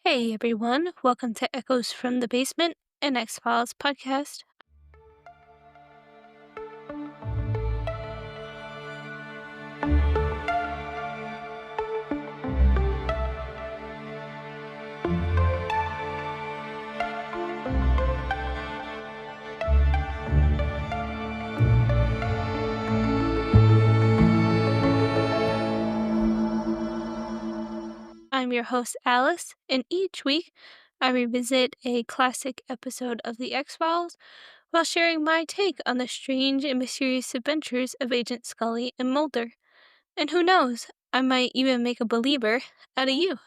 Hey everyone, welcome to Echoes from the Basement, an X Files podcast. I'm your host, Alice, and each week I revisit a classic episode of the X Files while sharing my take on the strange and mysterious adventures of Agent Scully and Mulder. And who knows, I might even make a believer out of you.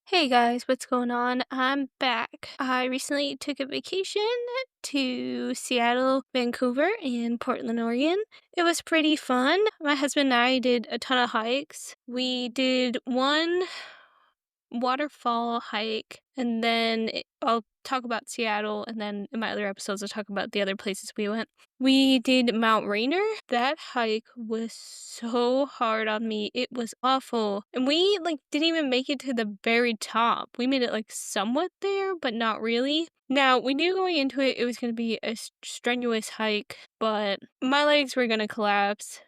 Hey guys, what's going on? I'm back. I recently took a vacation to Seattle, Vancouver, and Portland, Oregon. It was pretty fun. My husband and I did a ton of hikes. We did one waterfall hike, and then I'll talk about Seattle, and then in my other episodes I'll talk about the other places we went. We did Mount Rainier. That hike was so hard on me. It was awful. And we didn't even make it to the very top. We made it somewhat there, but not really. Now, we knew going into it was going to be a strenuous hike, but my legs were going to collapse.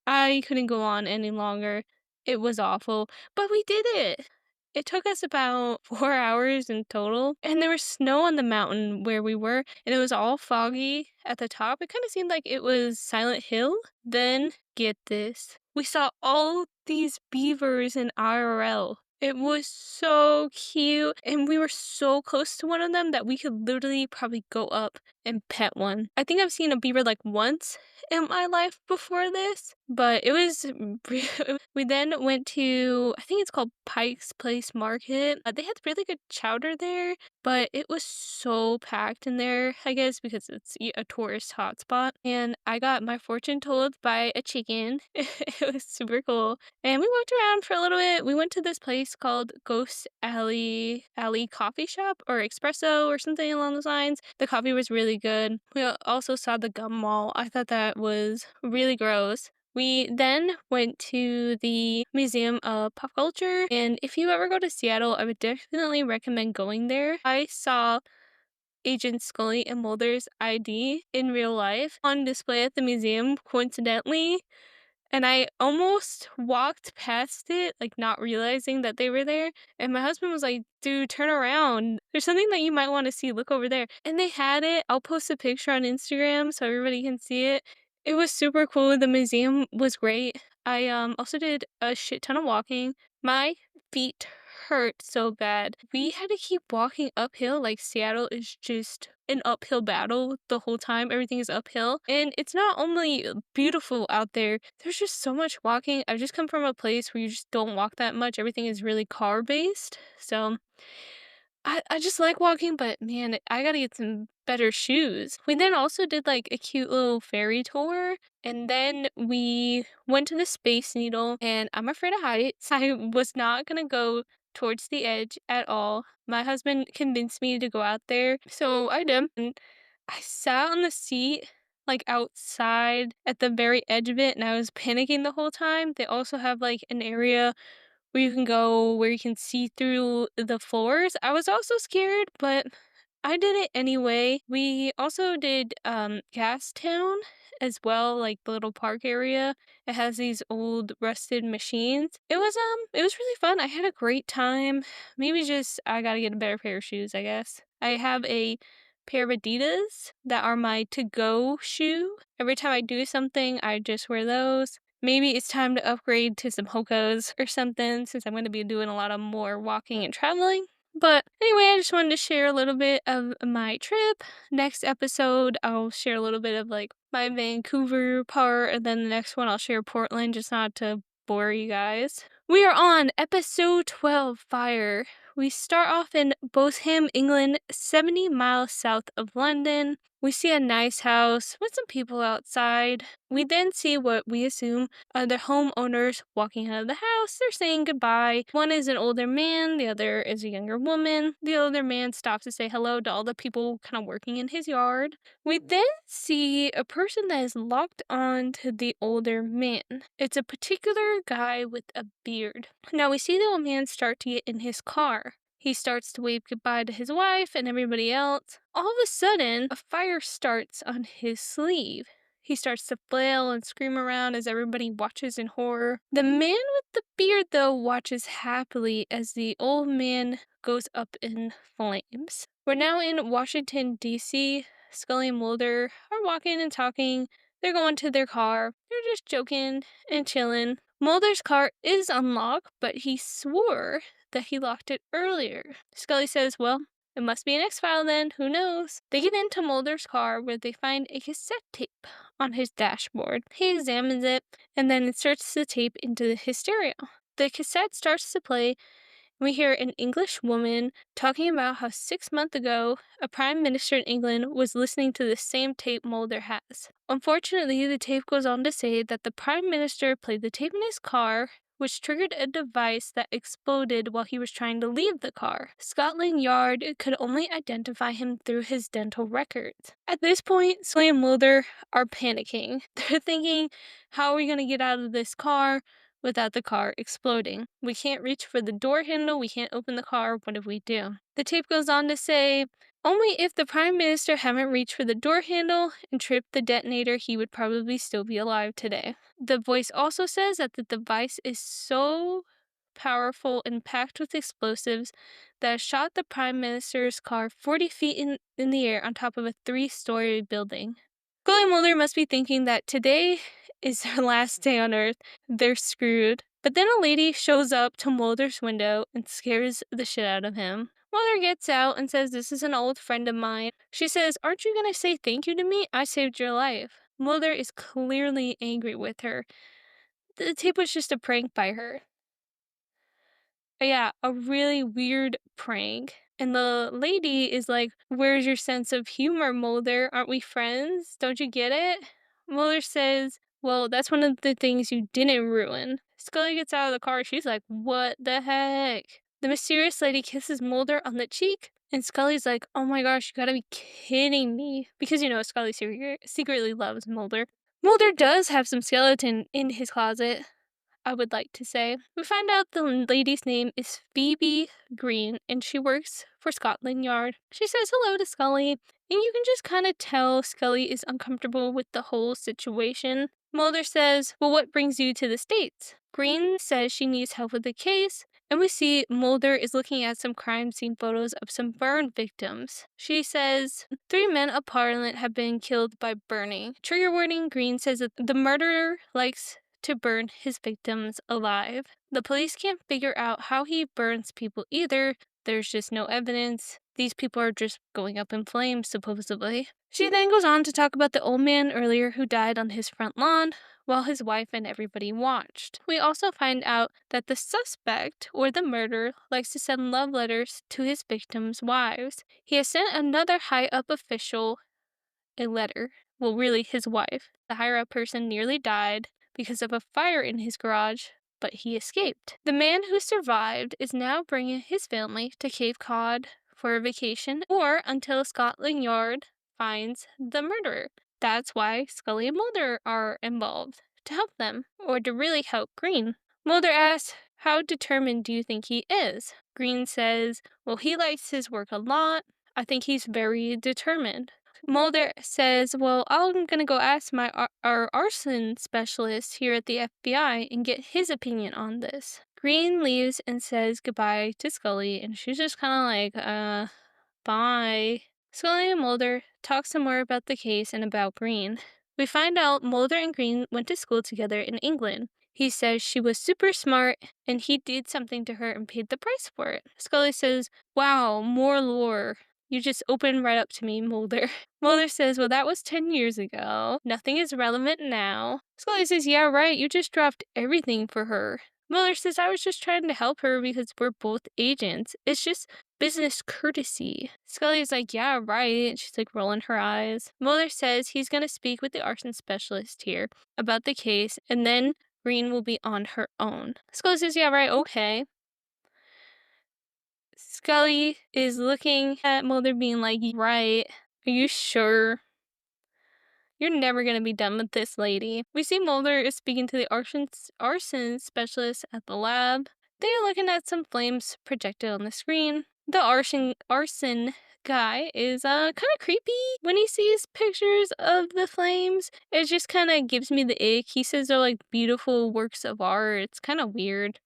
I couldn't go on any longer. It was awful, but we did it. It took us about 4 hours in total, and there was snow on the mountain where we were, and it was all foggy at the top. It kind of seemed like it was Silent Hill. Then, get this, we saw all these beavers in IRL. It was so cute, and we were so close to one of them that we could literally probably go up and pet one. I think I've seen a beaver once in my life before this, but it was we then went to, I think it's called Pike's Place Market. They had really good chowder there, but it was so packed in there, I guess because it's a tourist hotspot, and I got my fortune told by a chicken. It was super cool. And we walked around for a little bit. We went to this place called Ghost Alley Coffee Shop or Espresso or something along those lines. The coffee was really good. We also saw the gum mall. I thought that was really gross. We then went to the Museum of Pop Culture, and if you ever go to Seattle, I would definitely recommend going there. I saw Agent Scully and Mulder's ID in real life on display at the museum, coincidentally. And I almost walked past it, not realizing that they were there. And my husband was like, dude, turn around. There's something that you might want to see. Look over there. And they had it. I'll post a picture on Instagram so everybody can see it. It was super cool. The museum was great. I also did a shit ton of walking. My feet hurt so bad. We had to keep walking uphill. Seattle is just an uphill battle the whole time. Everything is uphill. And it's not only beautiful out there, there's just so much walking. I've just come from a place where you just don't walk that much. Everything is really car based. So I just like walking, but man, I gotta get some better shoes. We then also did a cute little ferry tour, and then we went to the Space Needle, and I'm afraid of heights. I was not gonna go towards the edge at all. My husband convinced me to go out there, so I did. And I sat on the seat outside at the very edge of it, and I was panicking the whole time. They also have an area where you can go where you can see through the floors. I was also scared, but I did it anyway. We also did Gastown as well, the little park area. It has these old rusted machines. It was really fun. I had a great time. Maybe just I gotta get a better pair of shoes, I guess. I have a pair of Adidas that are my to-go shoe. Every time I do something, I just wear those. Maybe it's time to upgrade to some Hokos or something since I'm going to be doing a lot of more walking and traveling. But anyway, I just wanted to share a little bit of my trip. Next episode, I'll share a little bit of my Vancouver part, and then the next one I'll share Portland, just not to bore you guys. We are on episode 12, Fire. We start off in Bosham, England, 70 miles south of London. We see a nice house with some people outside. We then see what we assume are the homeowners walking out of the house. They're saying goodbye. One is an older man, the other is a younger woman. The older man stops to say hello to all the people kind of working in his yard. We then see a person that is locked on to the older man. It's a particular guy with a beard. Now we see the old man start to get in his car. He starts to wave goodbye to his wife and everybody else. All of a sudden, a fire starts on his sleeve. He starts to flail and scream around as everybody watches in horror. The man with the beard, though, watches happily as the old man goes up in flames. We're now in Washington, D.C. Scully and Mulder are walking and talking. They're going to their car. They're just joking and chilling. Mulder's car is unlocked, but he swore that he locked it earlier. Scully says, well, it must be an X-File then, who knows? They get into Mulder's car where they find a cassette tape on his dashboard. He examines it and then inserts the tape into his stereo. The cassette starts to play. We hear an English woman talking about how 6 months ago, a prime minister in England was listening to the same tape Mulder has. Unfortunately, the tape goes on to say that the prime minister played the tape in his car, which triggered a device that exploded while he was trying to leave the car. Scotland Yard could only identify him through his dental records. At this point, Scully and Mulder are panicking. They're thinking, how are we going to get out of this car without the car exploding? We can't reach for the door handle, we can't open the car, what do we do? The tape goes on to say, only if the Prime Minister hadn't reached for the door handle and tripped the detonator, he would probably still be alive today. The voice also says that the device is so powerful and packed with explosives that it shot the Prime Minister's car 40 feet in the air on top of a 3-story building. Scully and Mulder must be thinking that today is their last day on Earth. They're screwed. But then a lady shows up to Mulder's window and scares the shit out of him. Mulder gets out and says, this is an old friend of mine. She says, aren't you going to say thank you to me? I saved your life. Mulder is clearly angry with her. The tape was just a prank by her. Yeah, a really weird prank. And the lady is like, where's your sense of humor, Mulder? Aren't we friends? Don't you get it? Mulder says, well, that's one of the things you didn't ruin. Scully gets out of the car. She's like, what the heck? The mysterious lady kisses Mulder on the cheek. And Scully's like, oh my gosh, you gotta be kidding me. Because, Scully secretly loves Mulder. Mulder does have some skeleton in his closet, I would like to say. We find out the lady's name is Phoebe Green, and she works for Scotland Yard. She says hello to Scully, and you can just kind of tell Scully is uncomfortable with the whole situation. Mulder says, well, what brings you to the States? Green says she needs help with the case, and we see Mulder is looking at some crime scene photos of some burn victims. She says, 3 men of Parliament have been killed by burning. Trigger warning, Green says that the murderer likes to burn his victims alive. The police can't figure out how he burns people either. There's just no evidence. These people are just going up in flames, supposedly. She then goes on to talk about the old man earlier who died on his front lawn while his wife and everybody watched. We also find out that the suspect, or the murderer, likes to send love letters to his victims' wives. He has sent another high-up official a letter. Well, really, his wife. The higher-up person nearly died because of a fire in his garage, but he escaped. The man who survived is now bringing his family to Cape Cod for a vacation or until Scotland Yard finds the murderer. That's why Scully and Mulder are involved, to help them, or to really help Green. Mulder asks, how determined do you think he is? Green says, well, he likes his work a lot. I think he's very determined. Mulder says, well, I'm going to go ask our arson specialist here at the FBI and get his opinion on this. Green leaves and says goodbye to Scully, and she's just kind of like, bye. Scully and Mulder talk some more about the case and about Green. We find out Mulder and Green went to school together in England. He says she was super smart and he did something to her and paid the price for it. Scully says, wow, more lore. You just opened right up to me, Mulder. Mulder says, well, that was 10 years ago. Nothing is relevant now. Scully says, yeah, right, you just dropped everything for her. Mulder says, I was just trying to help her because we're both agents. It's just business courtesy. Scully's like, yeah, right. She's like rolling her eyes. Mulder says he's going to speak with the arson specialist here about the case, and then Green will be on her own. Scully says, yeah, right, okay. Scully is looking at Mulder being like, right, are you sure? You're never going to be done with this lady. We see Mulder is speaking to the arson specialist at the lab. They are looking at some flames projected on the screen. The arson guy is kind of creepy. When he sees pictures of the flames, it just kind of gives me the ick. He says they're like beautiful works of art. It's kind of weird.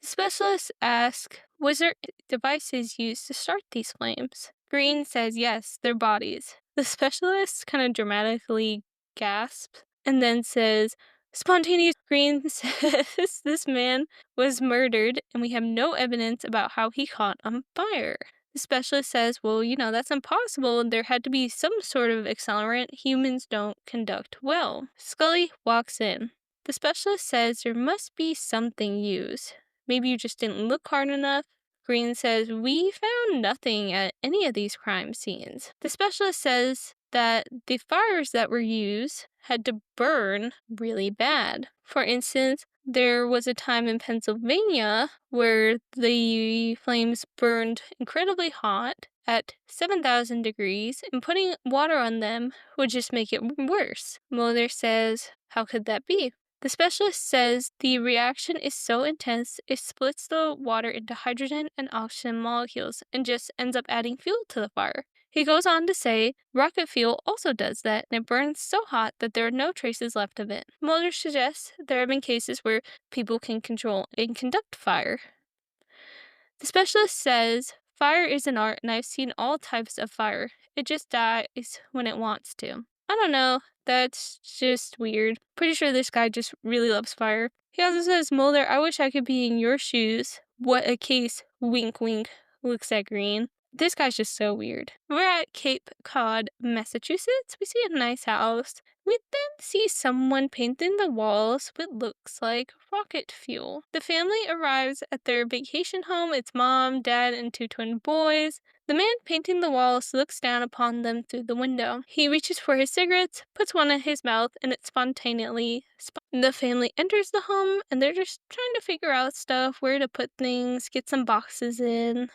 The specialists ask, was there devices used to start these flames? Green says yes, their bodies. The specialist kind of dramatically gasps and then says, spontaneous. Green says this man was murdered and we have no evidence about how he caught on fire. The specialist says, well, that's impossible. There had to be some sort of accelerant. Humans don't conduct well. Scully walks in. The specialist says there must be something used. Maybe you just didn't look hard enough. Green says, we found nothing at any of these crime scenes. The specialist says that the fires that were used had to burn really bad. For instance, there was a time in Pennsylvania where the flames burned incredibly hot at 7,000 degrees, and putting water on them would just make it worse. Mulder says, how could that be? The specialist says the reaction is so intense it splits the water into hydrogen and oxygen molecules and just ends up adding fuel to the fire. He goes on to say rocket fuel also does that, and it burns so hot that there are no traces left of it. Mulder suggests there have been cases where people can control and conduct fire. The specialist says fire is an art, and I've seen all types of fire. It just dies when it wants to. I don't know. That's just weird. Pretty sure this guy just really loves fire. He also says, Mulder, I wish I could be in your shoes. What a case. Wink, wink. Looks at Green. This guy's just so weird. We're at Cape Cod, Massachusetts. We see a nice house. We then see someone painting the walls with looks like rocket fuel. The family arrives at their vacation home. It's mom, dad, and two twin boys. The man painting the walls looks down upon them through the window. He reaches for his cigarettes, puts one in his mouth, and it spontaneously the family enters the home, and they're just trying to figure out stuff, where to put things, get some boxes in.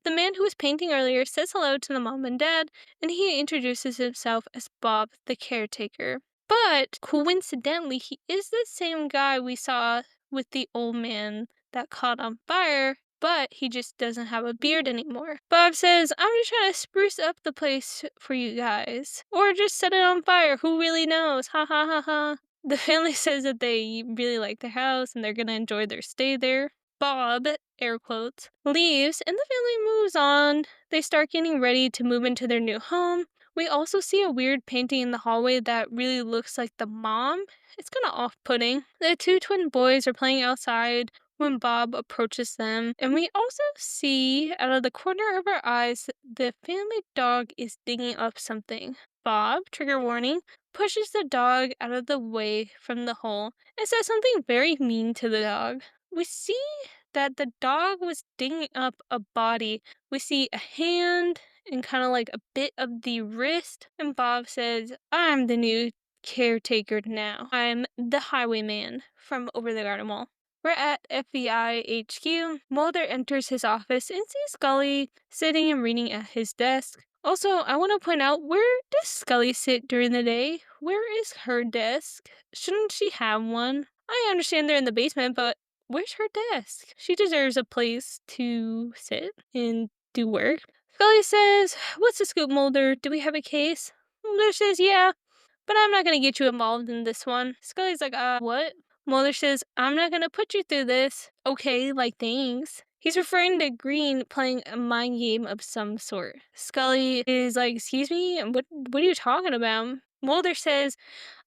The man who was painting earlier says hello to the mom and dad, and he introduces himself as Bob, the caretaker. But coincidentally, he is the same guy we saw with the old man that caught on fire, but he just doesn't have a beard anymore. Bob says, I'm just trying to spruce up the place for you guys. Or just set it on fire, who really knows? Ha ha ha ha. The family says that they really like their house and they're gonna enjoy their stay there. Bob, air quotes, leaves and the family moves on. They start getting ready to move into their new home. We also see a weird painting in the hallway that really looks like the mom. It's kind of off-putting. The two twin boys are playing outside when Bob approaches them. And we also see, out of the corner of our eyes, the family dog is digging up something. Bob, trigger warning, pushes the dog out of the way from the hole and says something very mean to the dog. We see that the dog was digging up a body. We see a hand and kind of like a bit of the wrist. And Bob says, I'm the new caretaker now. I'm the highwayman from over the garden wall. We're at FBI HQ. Mulder enters his office and sees Scully sitting and reading at his desk. Also, I want to point out, where does Scully sit during the day? Where is her desk? Shouldn't she have one? I understand they're in the basement, but where's her desk? She deserves a place to sit and do work. Scully says, what's the scoop, Mulder? Do we have a case? Mulder says, yeah, but I'm not gonna get you involved in this one. Scully's like, what? Mulder says, I'm not gonna put you through this. Okay, like, thanks. He's referring to Green playing a mind game of some sort. Scully is like, excuse me? What are you talking about? Mulder says,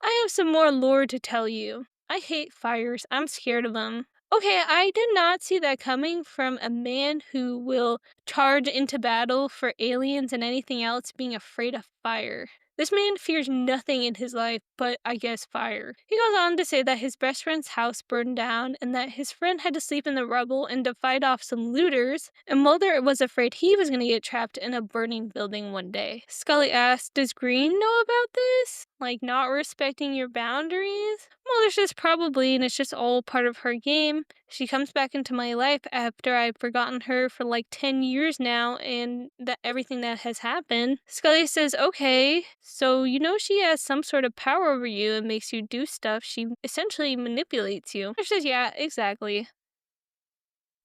I have some more lore to tell you. I hate fires. I'm scared of them. Okay, I did not see that coming from a man who will charge into battle for aliens and anything else being afraid of fire. This man fears nothing in his life but, I guess, fire. He goes on to say that his best friend's house burned down and that his friend had to sleep in the rubble and to fight off some looters, and Mulder was afraid he was going to get trapped in a burning building one day. Scully asks, does Green know about this? Like, not respecting your boundaries? Mulder says probably, and it's just all part of her game. She comes back into my life after I've forgotten her for like 10 years now and that everything that has happened. Scully says, okay, so you know she has some sort of power over you and makes you do stuff. She essentially manipulates you. Mulder says, yeah, exactly.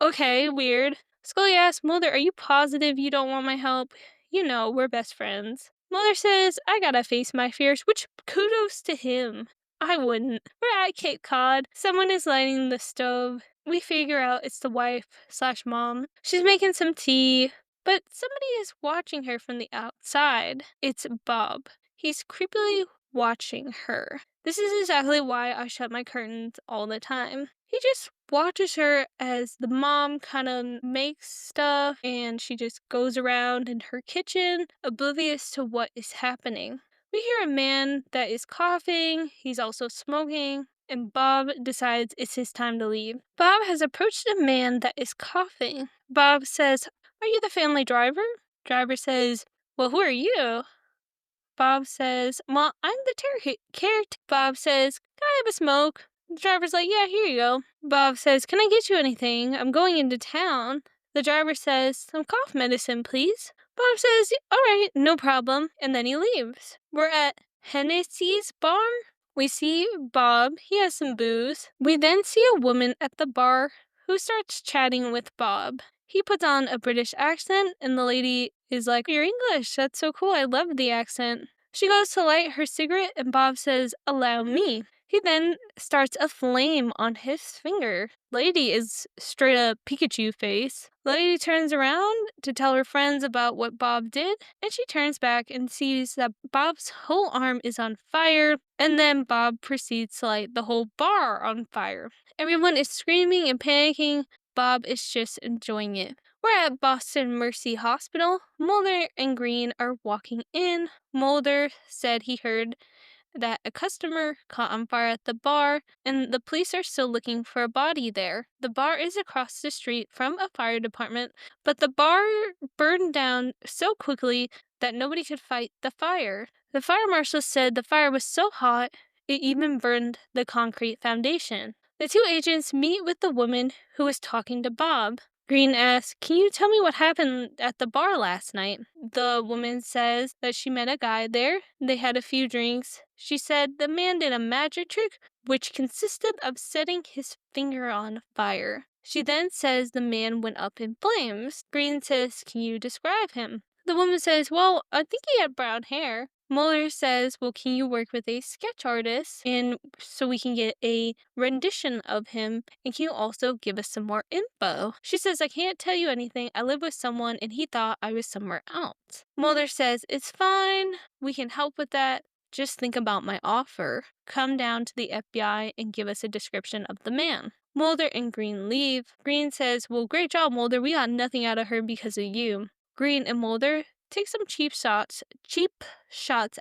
Okay, weird. Scully asks Mulder, are you positive you don't want my help? You know, we're best friends. Mulder says, I gotta face my fears, which kudos to him. I wouldn't. We're at Cape Cod. Someone is lighting the stove. We figure out it's the wife/mom. She's making some tea, but somebody is watching her from the outside. It's Bob. He's creepily watching her. This is exactly why I shut my curtains all the time. He just watches her as the mom kind of makes stuff and she just goes around in her kitchen, oblivious to what is happening. We hear a man that is coughing, he's also smoking, and Bob decides it's his time to leave. Bob has approached a man that is coughing. Bob says, are you the family driver? Driver says, well, who are you? Bob says, well, I'm the caretaker. Bob says, can I have a smoke? The driver's like, yeah, here you go. Bob says, can I get you anything? I'm going into town. The driver says, some cough medicine, please. Bob says, all right, no problem. And then he leaves. We're at Hennessy's bar. We see Bob. He has some booze. We then see a woman at the bar who starts chatting with Bob. He puts on a British accent, and the lady is like, you're English. That's so cool. I love the accent. She goes to light her cigarette, and Bob says, allow me. He then starts a flame on his finger. Lady is straight up Pikachu face. Lady turns around to tell her friends about what Bob did, and she turns back and sees that Bob's whole arm is on fire, and then Bob proceeds to light the whole bar on fire. Everyone is screaming and panicking. Bob is just enjoying it. We're at Boston Mercy Hospital. Mulder and Green are walking in. Mulder said he heard that a customer caught on fire at the bar, and the police are still looking for a body there. The bar is across the street from a fire department, but the bar burned down so quickly that nobody could fight the fire. The fire marshal said the fire was so hot, it even burned the concrete foundation. The two agents meet with the woman who was talking to Bob. Green asks, can you tell me what happened at the bar last night? The woman says that she met a guy there. They had a few drinks. She said the man did a magic trick, which consisted of setting his finger on fire. She then says the man went up in flames. Green says, can you describe him? The woman says, well, I think he had brown hair. Mulder says, well, can you work with a sketch artist and so we can get a rendition of him? And can you also give us some more info? She says, I can't tell you anything. I live with someone and he thought I was somewhere else. Mulder says, it's fine. We can help with that. Just think about my offer. Come down to the FBI and give us a description of the man. Mulder and Green leave. Green says, well, great job, Mulder. We got nothing out of her because of you. Green and Mulder take some cheap shots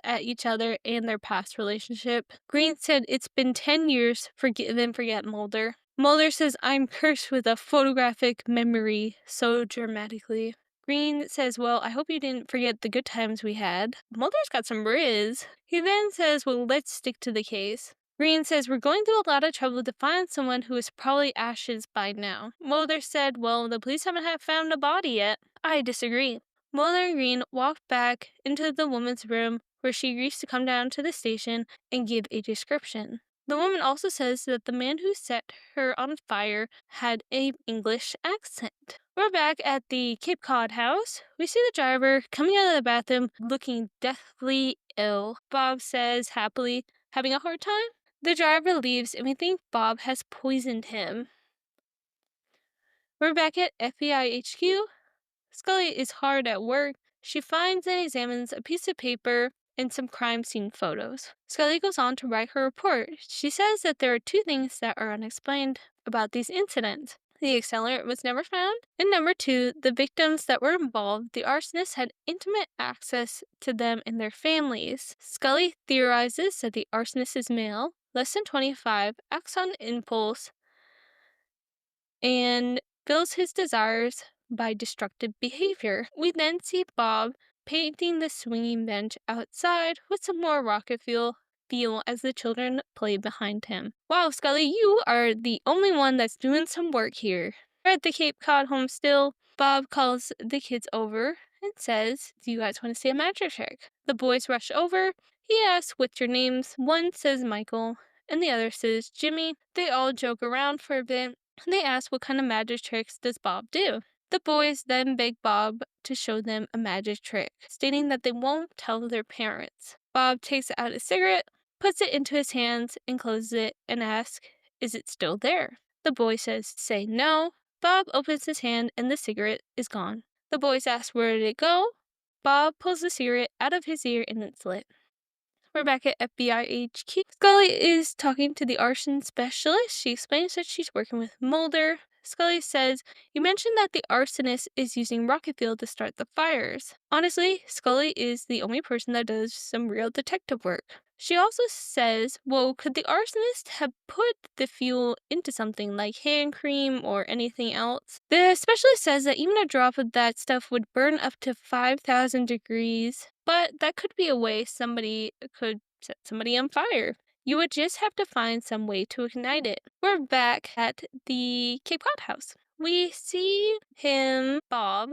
at each other and their past relationship. Green said it's been 10 years, forgive and forget Mulder. Mulder says, I'm cursed with a photographic memory, so dramatically. Green says, well, I hope you didn't forget the good times we had. Mulder's got some riz. He then says, well, let's stick to the case. Green says, we're going through a lot of trouble to find someone who is probably ashes by now. Mulder said, well, the police haven't found a body yet. I disagree. Mulder and Green walk back into the woman's room where she agrees to come down to the station and give a description. The woman also says that the man who set her on fire had an English accent. We're back at the Cape Cod house. We see the driver coming out of the bathroom looking deathly ill. Bob says happily, having a hard time? The driver leaves and we think Bob has poisoned him. We're back at FBI HQ. Scully is hard at work. She finds and examines a piece of paper and some crime scene photos. Scully goes on to write her report. She says that there are two things that are unexplained about these incidents. The accelerant was never found, and number two, the victims that were involved, the arsonists had intimate access to them and their families. Scully theorizes that the arsonist is male, less than 25, acts on impulse, and fills his desires by destructive behavior. We then see Bob painting the swinging bench outside with some more rocket fuel as the children play behind him. Wow, Scully, you are the only one that's doing some work here. We're at the Cape Cod home still. Bob calls the kids over and says, do you guys want to see a magic trick? The boys rush over. He asks, what's your names? One says Michael and the other says Jimmy. They all joke around for a bit. They ask what kind of magic tricks does Bob do. The boys then beg Bob to show them a magic trick, stating that they won't tell their parents. Bob takes out a cigarette, puts it into his hands, and closes it and asks, "Is it still there?" The boy says, "Say no." Bob opens his hand and the cigarette is gone. The boys ask, "Where did it go?" Bob pulls the cigarette out of his ear and it's lit. We're back at FBI HQ. Scully is talking to the arson specialist. She explains that she's working with Mulder. Scully says, "You mentioned that the arsonist is using rocket fuel to start the fires." Honestly, Scully is the only person that does some real detective work. She also says, well, could the arsonist have put the fuel into something like hand cream or anything else? The specialist says that even a drop of that stuff would burn up to 5,000 degrees, but that could be a way somebody could set somebody on fire. You would just have to find some way to ignite it. We're back at the Cape Cod house. We see Bob,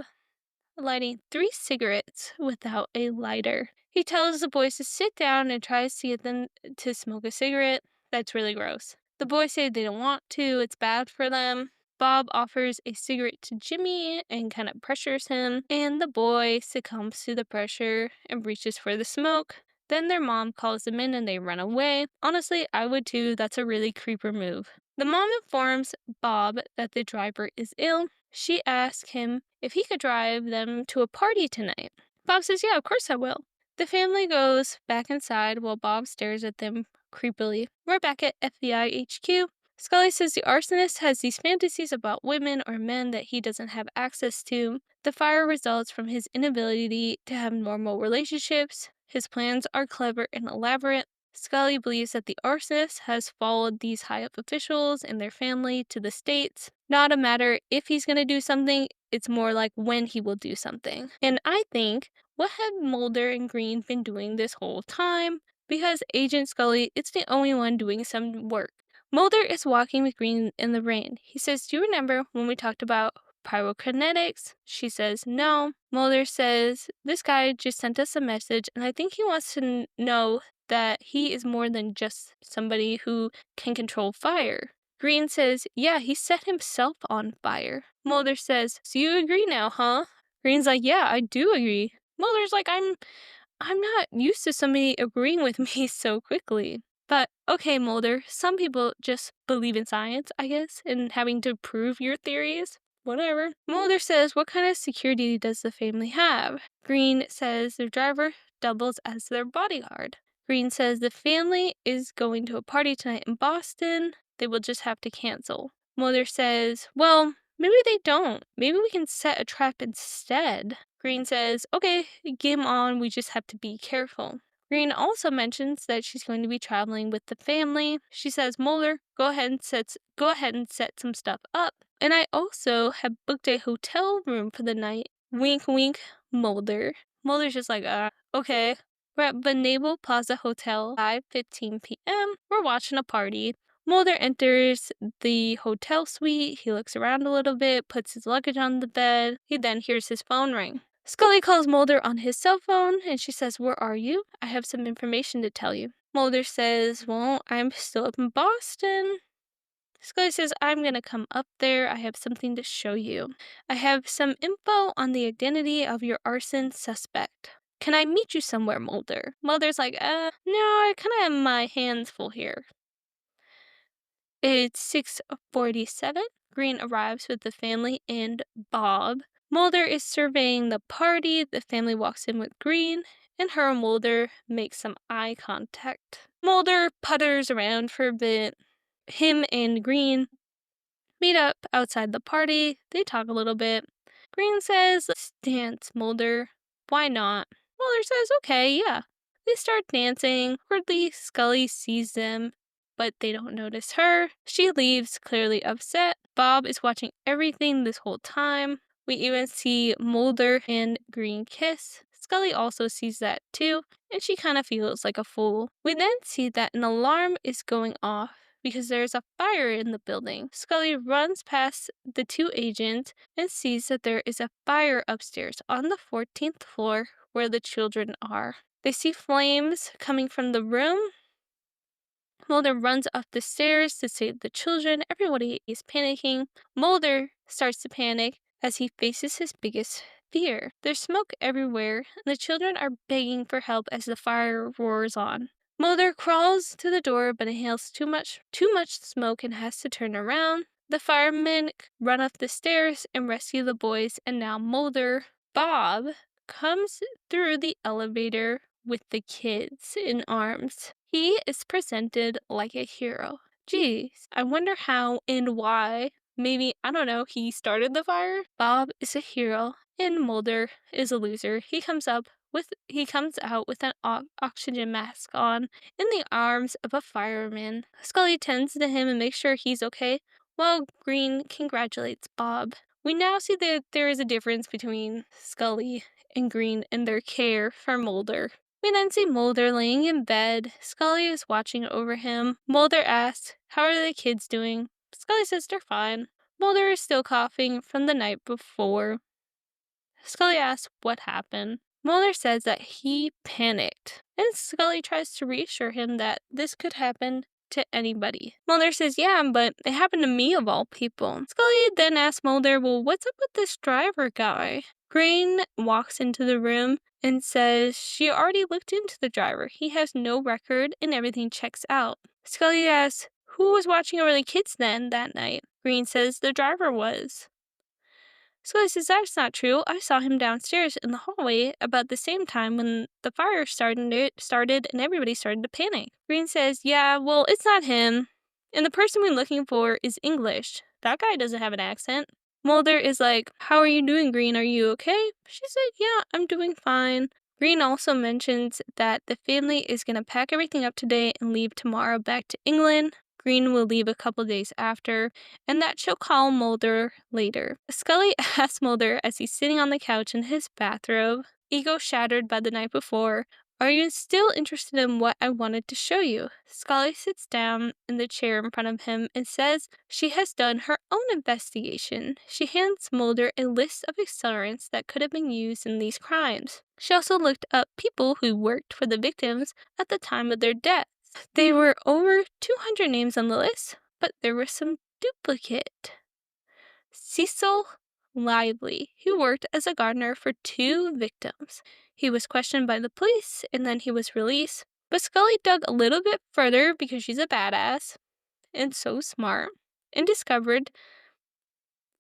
lighting 3 cigarettes without a lighter. He tells the boys to sit down and tries to get them to smoke a cigarette. That's really gross. The boys say they don't want to, it's bad for them. Bob offers a cigarette to Jimmy and kind of pressures him, and the boy succumbs to the pressure and reaches for the smoke. Then their mom calls them in and they run away. Honestly, I would too. That's a really creeper move. The mom informs Bob that the driver is ill. She asks him if he could drive them to a party tonight. Bob says, "Yeah, of course I will." The family goes back inside while Bob stares at them creepily. We're back at FBI HQ. Scully says the arsonist has these fantasies about women or men that he doesn't have access to. The fire results from his inability to have normal relationships. His plans are clever and elaborate. Scully believes that the arsonist has followed these high-up officials and their family to the States. Not a matter if he's going to do something, it's more like when he will do something. And I think, what have Mulder and Green been doing this whole time? Because Agent Scully is the only one doing some work. Mulder is walking with Green in the rain. He says, "Do you remember when we talked about prokentics?" She says, "No." Mulder says, "This guy just sent us a message, and I think he wants to know that he is more than just somebody who can control fire." Green says, "Yeah, he set himself on fire." Mulder says, "So you agree now, huh?" Green's like, "Yeah, I do agree." Mulder's like, I'm not used to somebody agreeing with me so quickly. But okay, Mulder, some people just believe in science, I guess, and having to prove your theories. Whatever. Mulder says, "What kind of security does the family have?" Green says their driver doubles as their bodyguard. Green says the family is going to a party tonight in Boston. They will just have to cancel. Mulder says, "Well, maybe they don't. Maybe we can set a trap instead." Green says, "Okay, game on, we just have to be careful." Green also mentions that she's going to be traveling with the family. She says, "Mulder, go ahead and set some stuff up. And I also have booked a hotel room for the night." Wink, wink, Mulder. Mulder's just like, okay. We're at Benable Plaza Hotel, 5:15 p.m. We're watching a party. Mulder enters the hotel suite. He looks around a little bit, puts his luggage on the bed. He then hears his phone ring. Scully calls Mulder on his cell phone, and she says, "Where are you? I have some information to tell you." Mulder says, "Well, I'm still up in Boston." Scully says, "I'm going to come up there. I have something to show you. I have some info on the identity of your arson suspect. Can I meet you somewhere, Mulder?" Mulder's like, no, I kind of have my hands full here." It's 6:47. Green arrives with the family and Bob. Mulder is surveying the party. The family walks in with Green, and her and Mulder make some eye contact. Mulder putters around for a bit. Him and Green meet up outside the party. They talk a little bit. Green says, "Let's dance, Mulder." "Why not?" Mulder says, "Okay, yeah." They start dancing. Weirdly, Scully sees them, but they don't notice her. She leaves, clearly upset. Bob is watching everything this whole time. We even see Mulder and Green kiss. Scully also sees that too, and she kind of feels like a fool. We then see that an alarm is going off because there's a fire in the building. Scully runs past the 2 agents and sees that there is a fire upstairs on the 14th floor where the children are. They see flames coming from the room. Mulder runs up the stairs to save the children. Everybody is panicking. Mulder starts to panic as he faces his biggest fear. There's smoke everywhere, and the children are begging for help as the fire roars on. Mulder crawls to the door but inhales too much smoke and has to turn around. The firemen run up the stairs and rescue the boys, and now Mulder, Bob, comes through the elevator with the kids in arms. He is presented like a hero. Geez, I wonder how and why. Maybe, I don't know, he started the fire? Bob is a hero and Mulder is a loser. He comes out with an oxygen mask on in the arms of a fireman. Scully tends to him and makes sure he's okay, while Green congratulates Bob. We now see that there is a difference between Scully and Green in their care for Mulder. We then see Mulder laying in bed. Scully is watching over him. Mulder asks, "How are the kids doing?" Scully says they're fine. Mulder is still coughing from the night before. Scully asks what happened. Mulder says that he panicked, and Scully tries to reassure him that this could happen to anybody. Mulder says, yeah, but it happened to me of all people. Scully then asks Mulder, well, what's up with this driver guy? Green walks into the room and says she already looked into the driver. He has no record and everything checks out. Scully asks, who was watching over the kids then that night? Green says the driver was. Scully says that's not true. I saw him downstairs in the hallway about the same time when the fire started and everybody started to panic. Green says, yeah, well, it's not him. And the person we're looking for is English. That guy doesn't have an accent. Mulder is like, how are you doing, Green? Are you okay? She's like, yeah, I'm doing fine. Green also mentions that the family is going to pack everything up today and leave tomorrow back to England. Green will leave a couple days after, and that she'll call Mulder later. Scully asks Mulder as he's sitting on the couch in his bathrobe, ego shattered by the night before, are you still interested in what I wanted to show you? Scully sits down in the chair in front of him and says she has done her own investigation. She hands Mulder a list of accelerants that could have been used in these crimes. She also looked up people who worked for the victims at the time of their death. There were over 200 names on the list, but there was some duplicate. Cecil Lively, who worked as a gardener for 2 victims. He was questioned by the police and then he was released. But Scully dug a little bit further because she's a badass and so smart and discovered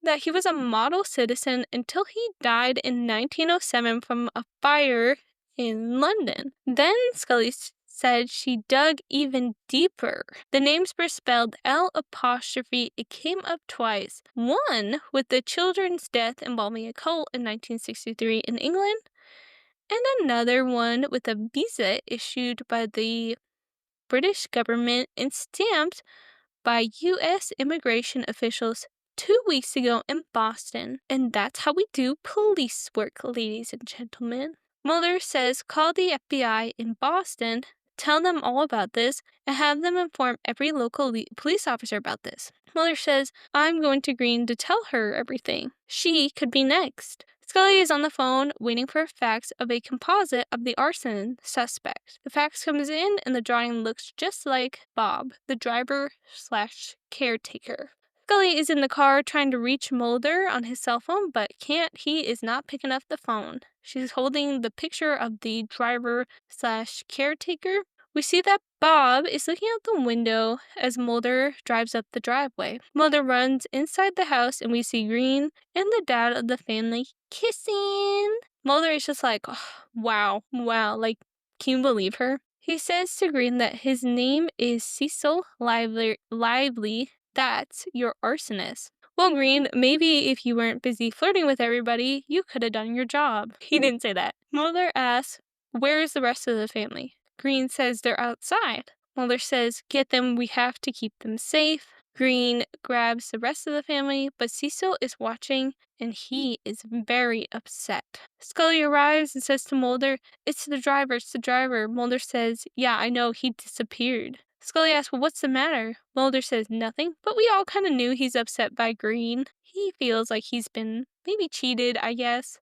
that he was a model citizen until he died in 1907 from a fire in London. Then Scully said she dug even deeper. The names were spelled L'. It came up twice. One with the children's death involving a cult in 1963 in England, and another one with a visa issued by the British government and stamped by U.S. immigration officials 2 weeks ago in Boston. And that's how we do police work, ladies and gentlemen. Mulder says call the FBI in Boston, tell them all about this, and have them inform every local police officer about this. Mulder says, I'm going to Green to tell her everything. She could be next. Scully is on the phone waiting for a fax of a composite of the arson suspect. The fax comes in and the drawing looks just like Bob, the driver/caretaker. Scully is in the car trying to reach Mulder on his cell phone, but can't. He is not picking up the phone. She's holding the picture of the driver/caretaker. We see that Bob is looking out the window as Mulder drives up the driveway. Mulder runs inside the house and we see Green and the dad of the family kissing. Mulder is just like, oh, wow, like, can you believe her? He says to Green that his name is Cecil Lively. That's your arsonist. Well, Green, maybe if you weren't busy flirting with everybody, you could have done your job. He didn't say that. Mulder asks, where is the rest of the family? Green says they're outside. Mulder says, get them, we have to keep them safe. Green grabs the rest of the family, but Cecil is watching and he is very upset. Scully arrives and says to Mulder, it's the driver. Mulder says, yeah, I know, he disappeared. Scully asks, well, what's the matter? Mulder says nothing, but we all kind of knew he's upset by Green. He feels like he's been maybe cheated, I guess.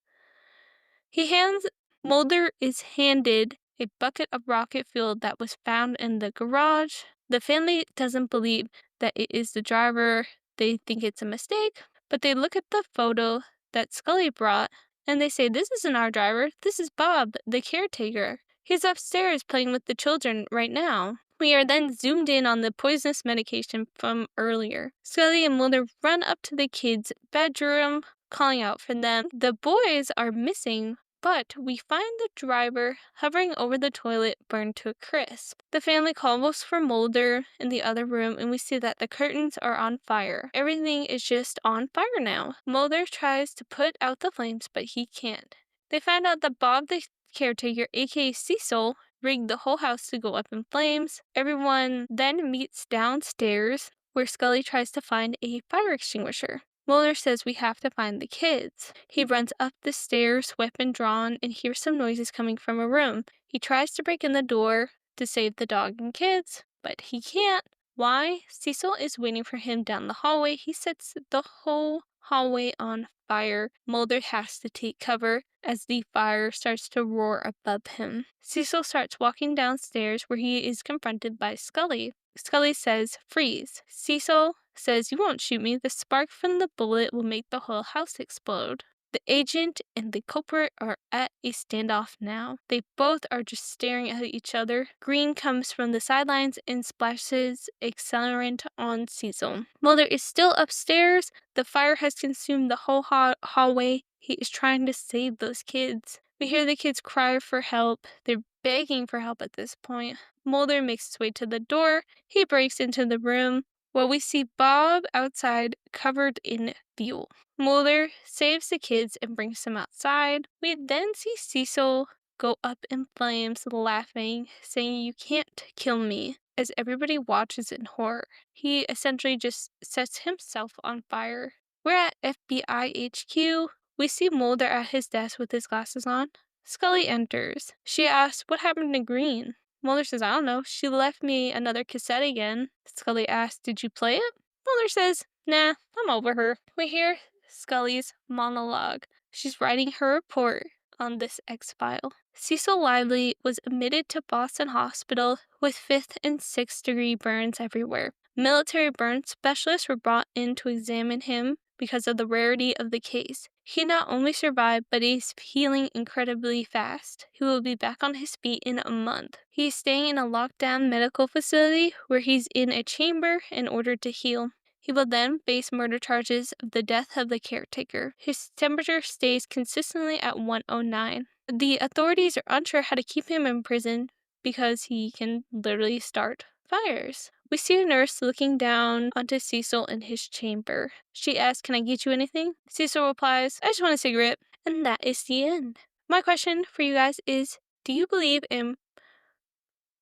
Mulder is handed a bucket of rocket fuel that was found in the garage. The family doesn't believe that it is the driver. They think it's a mistake, but they look at the photo that Scully brought, and they say, "This isn't our driver. This is Bob, the caretaker. He's upstairs playing with the children right now." We are then zoomed in on the poisonous medication from earlier. Scully and Mulder run up to the kids' bedroom, calling out for them. The boys are missing, but we find the driver hovering over the toilet, burned to a crisp. The family calls for Mulder in the other room, and we see that the curtains are on fire. Everything is just on fire now. Mulder tries to put out the flames, but he can't. They find out that Bob, the caretaker, aka Cecil, rigged the whole house to go up in flames. Everyone then meets downstairs, where Scully tries to find a fire extinguisher. Mulder says we have to find the kids. He runs up the stairs, weapon drawn, and hears some noises coming from a room. He tries to break in the door to save the dog and kids, but he can't. Why? Cecil is waiting for him down the hallway. He sets the whole hallway on fire. Mulder has to take cover as the fire starts to roar above him. Cecil starts walking downstairs, where he is confronted by Scully. Scully says, "Freeze." Cecil says, "You won't shoot me. The spark from the bullet will make the whole house explode." The agent and the culprit are at a standoff now. They both are just staring at each other. Green comes from the sidelines and splashes accelerant on Cecil. Mulder is still upstairs. The fire has consumed the whole hallway. He is trying to save those kids. We hear the kids cry for help. They're begging for help at this point. Mulder makes his way to the door. He breaks into the room. Well, we see Bob outside covered in fuel. Mulder saves the kids and brings them outside. We then see Cecil go up in flames, laughing, saying, "You can't kill me," as everybody watches in horror. He essentially just sets himself on fire. We're at FBI HQ. We see Mulder at his desk with his glasses on. Scully enters. She asks, "What happened to Green?" Mulder says, "I don't know. She left me another cassette again." Scully asks, "Did you play it?" Mulder says, "Nah, I'm over her." We hear Scully's monologue. She's writing her report on this X-file. Cecil Lively was admitted to Boston Hospital with 5th and 6th degree burns everywhere. Military burn specialists were brought in to examine him because of the rarity of the case. He not only survived, but is healing incredibly fast. He will be back on his feet in a month. He's staying in a lockdown medical facility where he's in a chamber in order to heal. He will then face murder charges of the death of the caretaker. His temperature stays consistently at 109. The authorities are unsure how to keep him in prison because he can literally start fires. We see a nurse looking down onto Cecil in his chamber. She asks, "Can I get you anything?" Cecil replies, "I just want a cigarette." And that is the end. My question for you guys is, do you believe in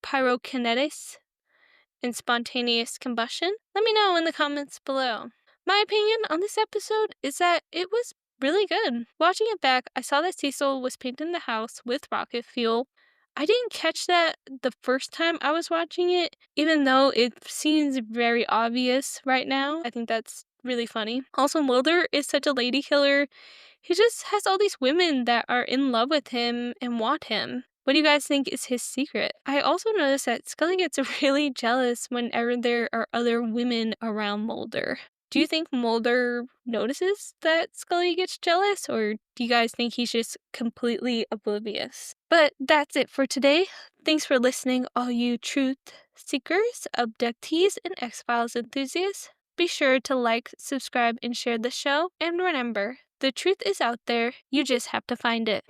pyrokinetics and spontaneous combustion? Let me know in the comments below. My opinion on this episode is that it was really good. Watching it back, I saw that Cecil was painting the house with rocket fuel. I didn't catch that the first time I was watching it, even though it seems very obvious right now. I think that's really funny. Also, Mulder is such a lady killer. He just has all these women that are in love with him and want him. What do you guys think is his secret? I also noticed that Scully gets really jealous whenever there are other women around Mulder. Do you think Mulder notices that Scully gets jealous, or do you guys think he's just completely oblivious? But that's it for today. Thanks for listening, all you truth seekers, abductees, and X-Files enthusiasts. Be sure to like, subscribe, and share the show. And remember, the truth is out there. You just have to find it.